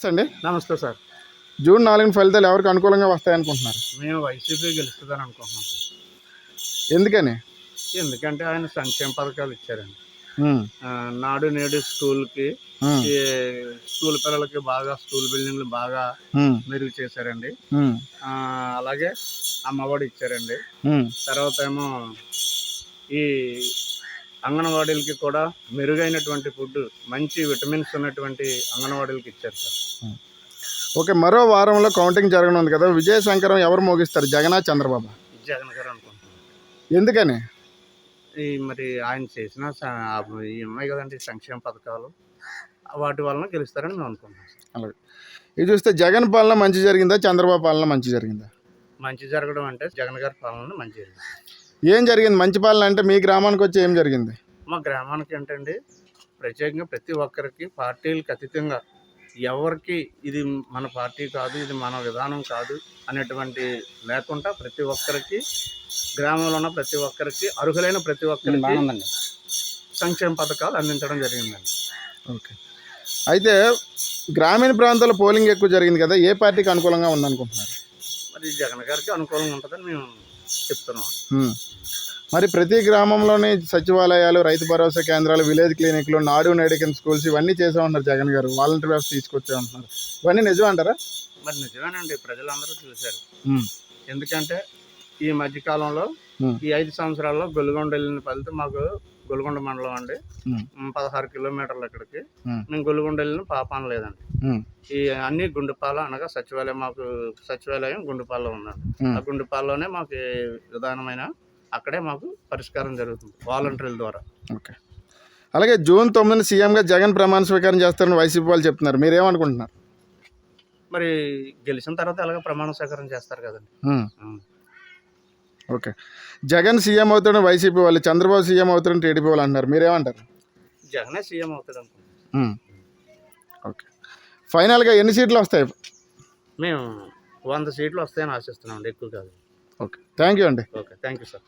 అండి నమస్తే sir. June 4 ఫలితాలు ఎవరికి అనుకూలంగా వస్తాయనుకుంటున్నారు? మేము వైసీపీ గెలుస్తుందని అనుకుంటున్నాం సార్. ఎందుకని? ఎందుకంటే ఆయన సంక్షేమ పథకాలు ఇచ్చారండి. ఉమ్, నాడు నేడు స్కూల్కి ఉమ్, ఈ స్కూల్ పిల్లలకి బాగా స్కూల్ బిల్డింగ్లు బాగా ఉమ్, మెరుగు చేశారండి. ఉమ్, అలాగే అమ్మఒడి ఇచ్చారండి. ఉమ్. తర్వాత ఏమో ఈ అంగన్వాడీలకి కూడా మెరుగైనటువంటి ఫుడ్, మంచి విటమిన్స్ ఉన్నటువంటి అంగన్వాడీలకి ఇచ్చారు సార్. ఓకే, మరో వారంలో కౌంటింగ్ జరగనుంది కదా, విజయ శంకరం ఎవరు మోగిస్తారు, జగనా చంద్రబాబు? జగన్ గారు అనుకుంటున్నాం. ఎందుకని? మరి ఆయన చేసిన ఈ ఉన్నాయి కదండి సంక్షేమ పథకాలు, వాటి వలన గెలుస్తారని మేము అనుకుంటున్నాం సార్. అలాగే ఇది చూస్తే జగన్ పాలన మంచి జరిగిందా, చంద్రబాబు పాలన మంచి జరిగిందా? మంచి జరగడం అంటే జగన్ గారి పాలన మంచి జరిగింది. ఏం జరిగింది మంచి పాలన అంటే? మీ గ్రామానికి వచ్చి ఏం జరిగింది? మా గ్రామానికి ఏంటండి, ప్రత్యేకంగా ప్రతి ఒక్కరికి పార్టీలకు అతీతంగా ఎవరికి ఇది మన పార్టీ కాదు, ఇది మన విధానం కాదు అనేటువంటి లేకుండా ప్రతి ఒక్కరికి, గ్రామంలో ఉన్న ప్రతి ఒక్కరికి, అర్హులైన ప్రతి ఒక్కరికి సంక్షేమ పథకాలు అందించడం జరిగిందండి. ఓకే, అయితే గ్రామీణ ప్రాంతాల్లో పోలింగ్ ఎక్కువ జరిగింది కదా, ఏ పార్టీకి అనుకూలంగా ఉందనుకుంటున్నారు? మరి జగన్ గారికి అనుకూలంగా ఉంటుందని మేము చెప్తున్నాం. మరి ప్రతి గ్రామంలోని సచివాలయాలు, రైతు భరోసా కేంద్రాలు, విలేజ్ క్లినిక్లు, నాడు నేడు స్కూల్స్ ఇవన్నీ చేసామన్నారు జగన్ గారు. వాలంటీర్ వ్యవస్థ తీసుకొచ్చామంటున్నారు. ఇవన్నీ నిజం అంటారా? మరి నిజమేనండి, ప్రజలందరూ చూశారు. ఎందుకంటే ఈ మధ్యకాలంలో ఈ 5 సంవత్సరాల్లో గొల్గొండ వెళ్ళిన ఫలితం మాకు, గొల్గొండ మండలం అండి, 16 కిలోమీటర్లు ఇక్కడికి. మేము గొల్గొండ వెళ్ళిన పాపాన లేదండి. ఈ అన్ని గుండుపాల అనగా సచివాలయం, మాకు సచివాలయం గుండుపాలలో ఉందండి. ఆ గుండుపాలలోనే మాకు విధానమైన అక్కడే మాకు పరిష్కారం జరుగుతుంది వాలంటీర్ల ద్వారా. ఓకే, అలాగే జూన్ 9 సీఎంగా జగన్ ప్రమాణ స్వీకారం చేస్తారని వైసీపీ వాళ్ళు చెప్తున్నారు. మీరేమనుకుంటున్నారు? మరి గెలిచిన తర్వాత ఎలాగ ప్రమాణ స్వీకారం చేస్తారు కదండి. ఓకే, జగన్ సీఎం అవుతాడని వైసీపీ వాళ్ళు, చంద్రబాబు సీఎం అవుతాడని టీడీపీ వాళ్ళు అంటున్నారు. మీరేమంటారు? జగనే సీఎం అవుతాడు అనుకుంటున్నాం. ఓకే, ఫైనల్గా ఎన్ని సీట్లు వస్తాయి? మేము 100 సీట్లు వస్తాయని ఆశిస్తున్నాం అండి, ఎక్కువ కాదు. ఓకే, థ్యాంక్ యూ అండి. Okay, thank you sir.